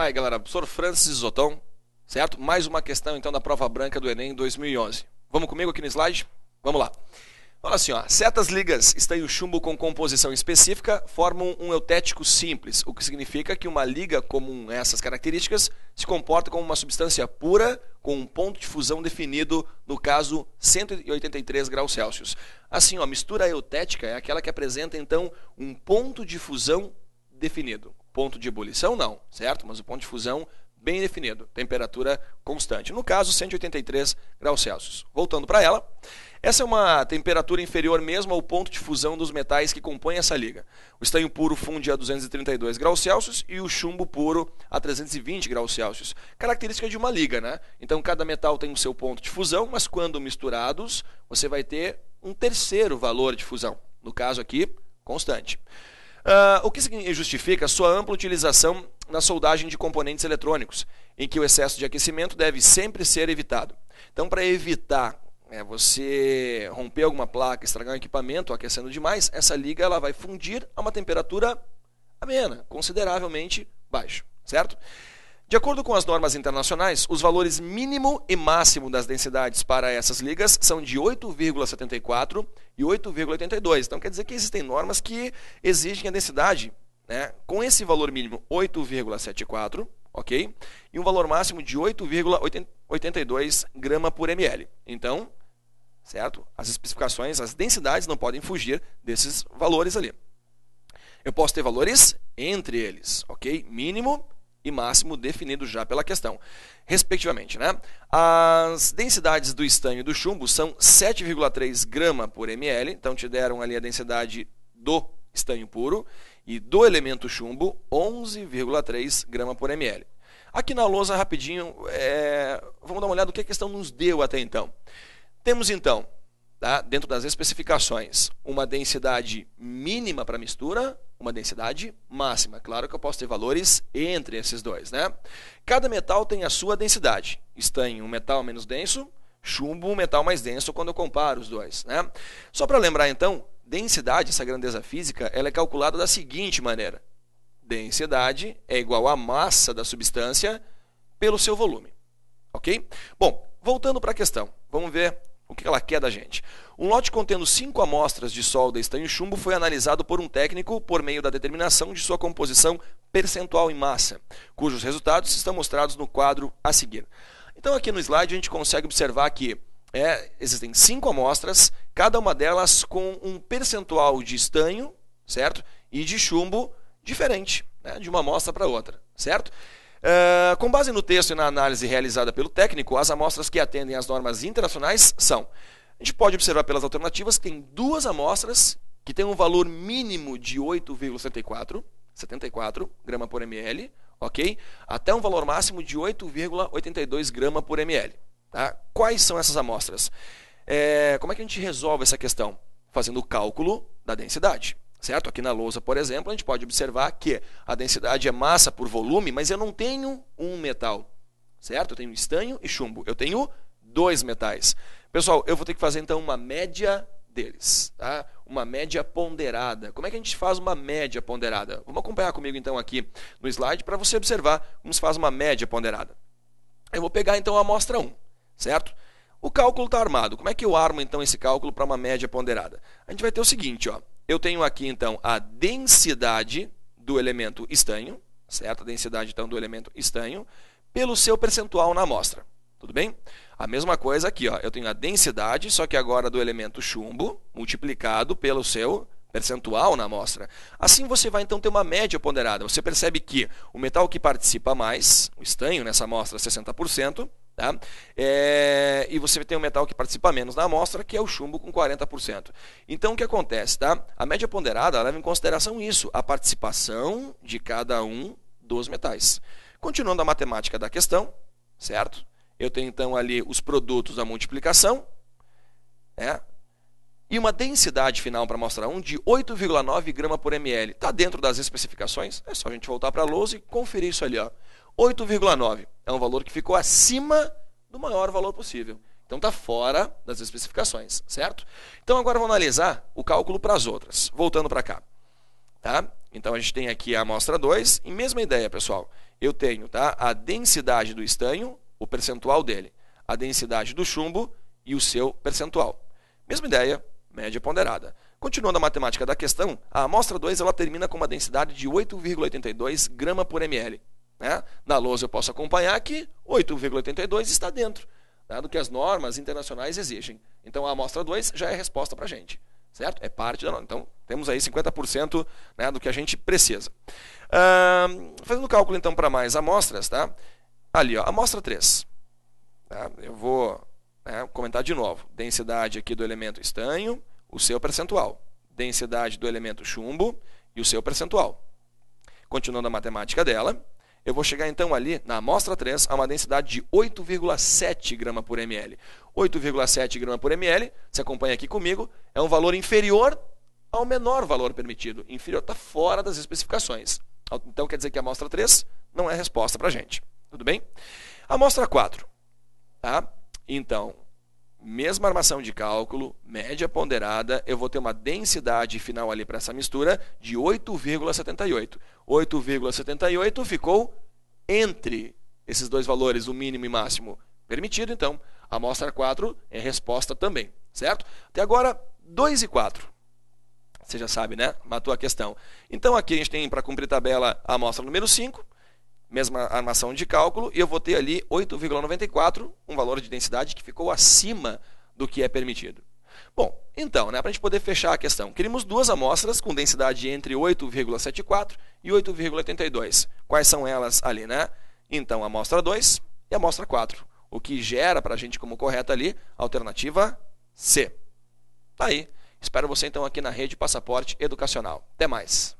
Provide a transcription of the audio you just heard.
Aí, galera, professor Francis Zoton, certo? Mais uma questão, então, da prova branca do Enem 2011. Vamos comigo aqui no slide? Vamos lá. Fala assim, ó, certas ligas estanho-chumbo com composição específica formam um eutético simples, o que significa que uma liga comum a essas características se comporta como uma substância pura com um ponto de fusão definido, no caso, 183 graus Celsius. Assim, ó, a mistura eutética é aquela que apresenta, então, um ponto de fusão definido. Ponto de ebulição, não, certo? Mas o ponto de fusão bem definido, temperatura constante. No caso, 183 graus Celsius. Voltando para ela, essa é uma temperatura inferior mesmo ao ponto de fusão dos metais que compõem essa liga. O estanho puro funde a 232 graus Celsius e o chumbo puro a 320 graus Celsius. Característica de uma liga, né? Então, cada metal tem o seu ponto de fusão, mas quando misturados, você vai ter um terceiro valor de fusão. No caso aqui, constante. O que justifica a sua ampla utilização na soldagem de componentes eletrônicos, em que o excesso de aquecimento deve sempre ser evitado. Então, para evitar você romper alguma placa, estragar um equipamento aquecendo demais, essa liga ela vai fundir a uma temperatura amena, consideravelmente baixa, certo? De acordo com as normas internacionais, os valores mínimo e máximo das densidades para essas ligas são de 8,74 e 8,82. Então, quer dizer que existem normas que exigem a densidade, né, com esse valor mínimo 8,74, ok? E um valor máximo de 8,82 grama por ml. Então, certo? As especificações, as densidades não podem fugir desses valores ali. Eu posso ter valores entre eles, ok? Mínimo e máximo definido já pela questão, respectivamente, né? As densidades do estanho e do chumbo são 7,3 grama por ml, então te deram ali a densidade do estanho puro, e do elemento chumbo, 11,3 grama por ml. Aqui na lousa, rapidinho, vamos dar uma olhada no que a questão nos deu até então. Temos então, tá, dentro das especificações, uma densidade mínima para mistura, uma densidade máxima. Claro que eu posso ter valores entre esses dois, né? Cada metal tem a sua densidade. Estanho, um metal menos denso, chumbo, um metal mais denso quando eu comparo os dois, né? Só para lembrar então, densidade, essa grandeza física, ela é calculada da seguinte maneira. Densidade é igual à massa da substância pelo seu volume, ok? Bom, voltando para a questão, vamos ver o que ela quer da gente. Um lote contendo 5 amostras de solda estanho-chumbo foi analisado por um técnico por meio da determinação de sua composição percentual em massa, cujos resultados estão mostrados no quadro a seguir. Então, aqui no slide, a gente consegue observar que existem 5 amostras, cada uma delas com um percentual de estanho, certo? E de chumbo diferente, né? De uma amostra para outra, certo? Com base no texto e na análise realizada pelo técnico, as amostras que atendem às normas internacionais são: a gente pode observar pelas alternativas que tem 2 amostras que têm um valor mínimo de 8,74 grama por ml, ok? Até um valor máximo de 8,82 grama por ml. Tá? Quais são essas amostras? Como é que a gente resolve essa questão? Fazendo o cálculo da densidade. Certo? Aqui na lousa, por exemplo, a gente pode observar que a densidade é massa por volume, mas eu não tenho um metal. Certo? Eu tenho estanho e chumbo. Eu tenho 2 metais. Pessoal, eu vou ter que fazer então uma média deles. Tá? Uma média ponderada. Como é que a gente faz uma média ponderada? Vamos acompanhar comigo então aqui no slide para você observar como se faz uma média ponderada. Eu vou pegar então a amostra 1. Certo? O cálculo está armado. Como é que eu armo então esse cálculo para uma média ponderada? A gente vai ter o seguinte, ó. Eu tenho aqui, então, a densidade do elemento estanho, certo? A densidade, então, do elemento estanho, pelo seu percentual na amostra. Tudo bem? A mesma coisa aqui, ó. Eu tenho a densidade, só que agora do elemento chumbo, multiplicado pelo seu percentual na amostra. Assim, você vai, então, ter uma média ponderada. Você percebe que o metal que participa mais, o estanho nessa amostra, 60%, tá? E você tem um metal que participa menos na amostra, que é o chumbo com 40%. Então, o que acontece? Tá? A média ponderada leva em consideração isso, a participação de cada um dos metais. Continuando a matemática da questão, certo? Eu tenho, então, ali os produtos da multiplicação, e uma densidade final para a amostra 1 de 8,9 grama por ml. Está dentro das especificações, é só a gente voltar para a lousa e conferir isso ali, ó. 8,9 é um valor que ficou acima do maior valor possível. Então está fora das especificações, certo? Então agora vamos analisar o cálculo para as outras. Voltando para cá. Tá? Então, a gente tem aqui a amostra 2, e mesma ideia, pessoal. Eu tenho, tá, a densidade do estanho, o percentual dele, a densidade do chumbo e o seu percentual. Mesma ideia, média ponderada. Continuando a matemática da questão, a amostra 2 ela termina com uma densidade de 8,82 grama por ml. Né? Na lousa eu posso acompanhar que 8,82 está dentro, né, do que as normas internacionais exigem. Então, a amostra 2 já é a resposta para a gente. Certo? É parte da norma. Então, temos aí 50%, né, do que a gente precisa. Fazendo o cálculo, então, para mais amostras, tá? Ali, ó, amostra 3. Tá? Eu vou, né, comentar de novo. Densidade aqui do elemento estanho, o seu percentual. Densidade do elemento chumbo e o seu percentual. Continuando a matemática dela, eu vou chegar então ali, na amostra 3, a uma densidade de 8,7 grama por ml. 8,7 grama por ml, você acompanha aqui comigo, é um valor inferior ao menor valor permitido. Inferior, está fora das especificações. Então, quer dizer que a amostra 3 não é a resposta para a gente. Tudo bem? Amostra 4. Tá? Então, mesma armação de cálculo, média ponderada, eu vou ter uma densidade final ali para essa mistura de 8,78. 8,78 ficou entre esses dois valores, o mínimo e máximo permitido, então a amostra 4 é resposta também, certo? Até agora, 2 e 4. Você já sabe, né? Matou a questão. Então aqui a gente tem, para cumprir tabela, a amostra número 5, mesma armação de cálculo, e eu vou ter ali 8,94, um valor de densidade que ficou acima do que é permitido. Bom, então, né, para a gente poder fechar a questão, queríamos duas amostras com densidade entre 8,74 e 8,82. Quais são elas ali, né? Então, a amostra 2 e a amostra 4, o que gera para a gente como correta ali a alternativa C. Tá aí. Espero você então aqui na Rede Passaporte Educacional. Até mais.